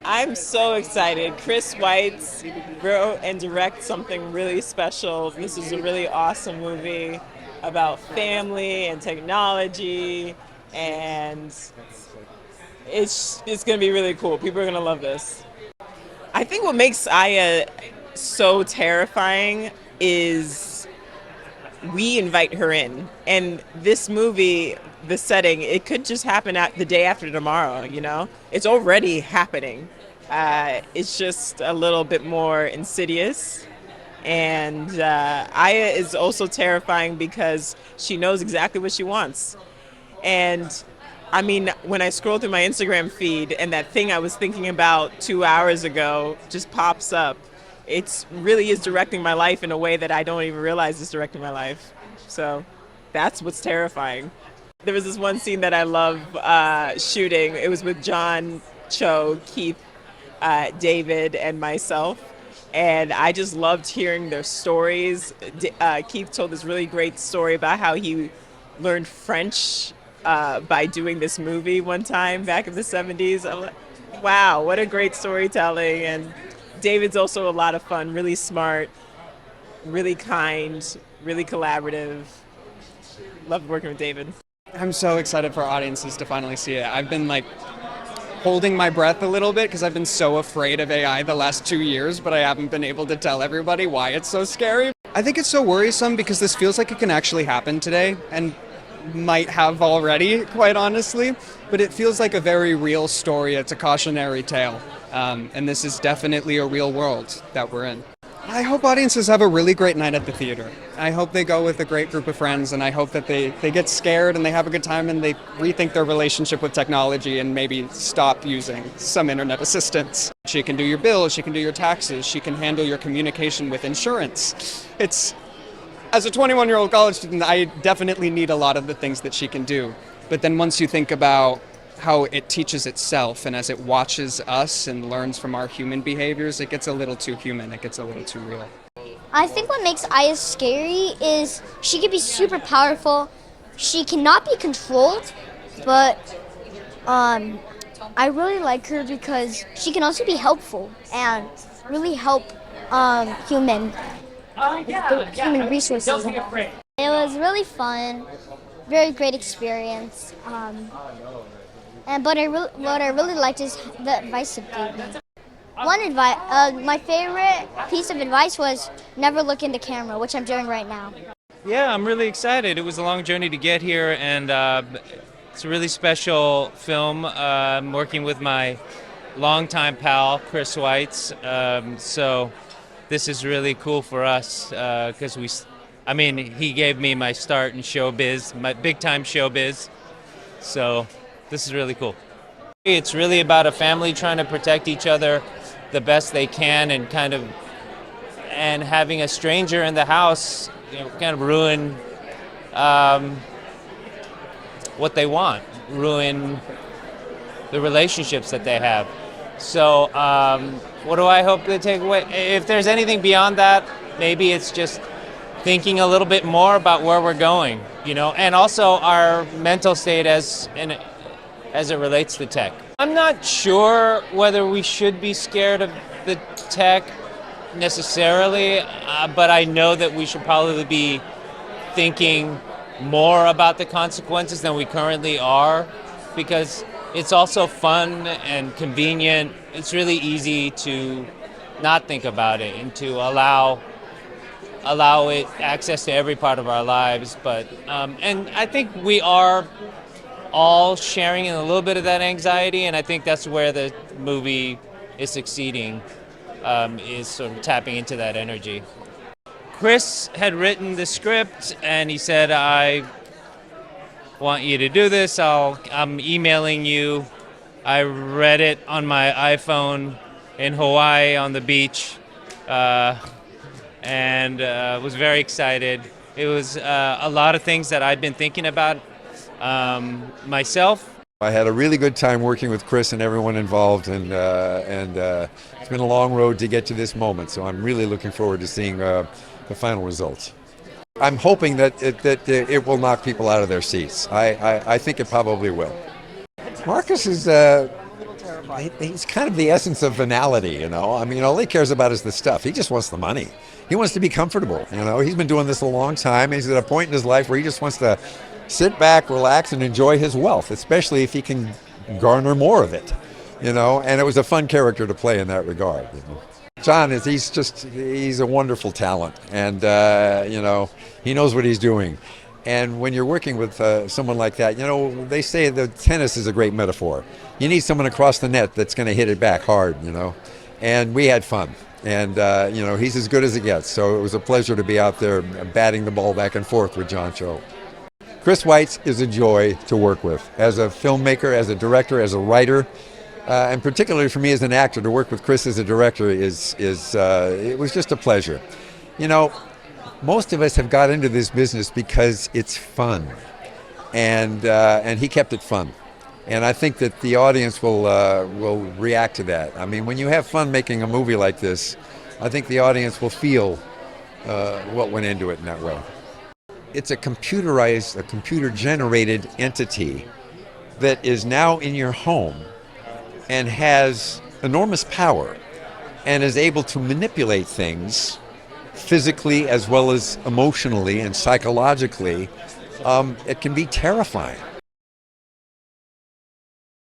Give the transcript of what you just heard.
I'm so excited. Chris Weitz wrote and directed something really special. This is a really awesome movie about family and technology, and it's going to be really cool. People are going to love this. I think what makes Aya so terrifying is we invite her in. And this movie, the setting, it could just happen at the day after tomorrow, you know? It's already happening. It's just a little bit more insidious. And Aya is also terrifying because she knows exactly what she wants. And I mean, when I scroll through my Instagram feed and that thing I was thinking about 2 hours ago just pops up, it really is directing my life in a way that I don't even realize is directing my life. So that's what's terrifying. There was this one scene that I love shooting. It was with John Cho, Keith, David, and myself. And I just loved hearing their stories. Keith told this really great story about how he learned French by doing this movie one time back in the 70s. I'm like, wow, what a great storytelling. And David's also a lot of fun, really smart, really kind, really collaborative. Loved working with David. I'm so excited for audiences to finally see it. I've been like holding my breath a little bit because I've been so afraid of AI the last 2 years, but I haven't been able to tell everybody why it's so scary. I think it's so worrisome because this feels like it can actually happen today and might have already, quite honestly, but it feels like a very real story. It's a cautionary tale, and this is definitely a real world that we're in. I hope audiences have a really great night at the theater. I hope they go with a great group of friends, and I hope that they get scared and they have a good time and they rethink their relationship with technology and maybe stop using some internet assistance. She can do your bills, she can do your taxes, she can handle your communication with insurance. As a 21-year-old college student, I definitely need a lot of the things that she can do. But then once you think about how it teaches itself and as it watches us and learns from our human behaviors, it gets a little too human, it gets a little too real. I think what makes Aya scary is she can be super powerful. She cannot be controlled, but I really like her because she can also be helpful and really help human resources. It was really fun, very great experience. And what I really liked is the advice it gave me. One advice, my favorite piece of advice was never look in the camera, which I'm doing right now. Yeah, I'm really excited. It was a long journey to get here, and it's a really special film. I'm working with my longtime pal, Chris Weitz. So this is really cool for us because he gave me my start in showbiz, my big time showbiz. So this is really cool. It's really about a family trying to protect each other the best they can and having a stranger in the house, kind of ruin what they want, ruin the relationships that they have. So what do I hope to take away? If there's anything beyond that, maybe it's just thinking a little bit more about where we're going, and also our mental state as it relates to tech. I'm not sure whether we should be scared of the tech necessarily, but I know that we should probably be thinking more about the consequences than we currently are, because it's also fun and convenient. It's really easy to not think about it and to allow it access to every part of our lives. But and I think we are all sharing in a little bit of that anxiety, and I think that's where the movie is succeeding, is sort of tapping into that energy. Chris had written the script, and he said, I want you to do this. I'm emailing you. I read it on my iPhone in Hawaii on the beach, and was very excited. It was a lot of things that I've been thinking about myself. I had a really good time working with Chris and everyone involved, and it's been a long road to get to this moment, so I'm really looking forward to seeing the final results. I'm hoping that it will knock people out of their seats. I think it probably will. Marcus is he's kind of the essence of venality, you know. I mean, all he cares about is the stuff. He just wants the money. He wants to be comfortable, you know. He's been doing this a long time. He's at a point in his life where he just wants to sit back, relax, and enjoy his wealth, especially if he can garner more of it, you know. And it was a fun character to play in that regard. You know? John he's a wonderful talent, and you know, he knows what he's doing. And when you're working with someone like that, you know, they say that tennis is a great metaphor. You need someone across the net that's going to hit it back hard, you know. And we had fun. And, you know, he's as good as it gets. So it was a pleasure to be out there batting the ball back and forth with John Cho. Chris Weitz is a joy to work with. As a filmmaker, as a director, as a writer, and particularly for me as an actor, to work with Chris as a director it was just a pleasure. You know, most of us have got into this business because it's fun, and he kept it fun, and I think that the audience will react to that. I mean, when you have fun making a movie like this, I think the audience will feel what went into it in that way. It's a computer-generated entity that is now in your home and has enormous power and is able to manipulate things physically as well as emotionally and psychologically. It can be terrifying.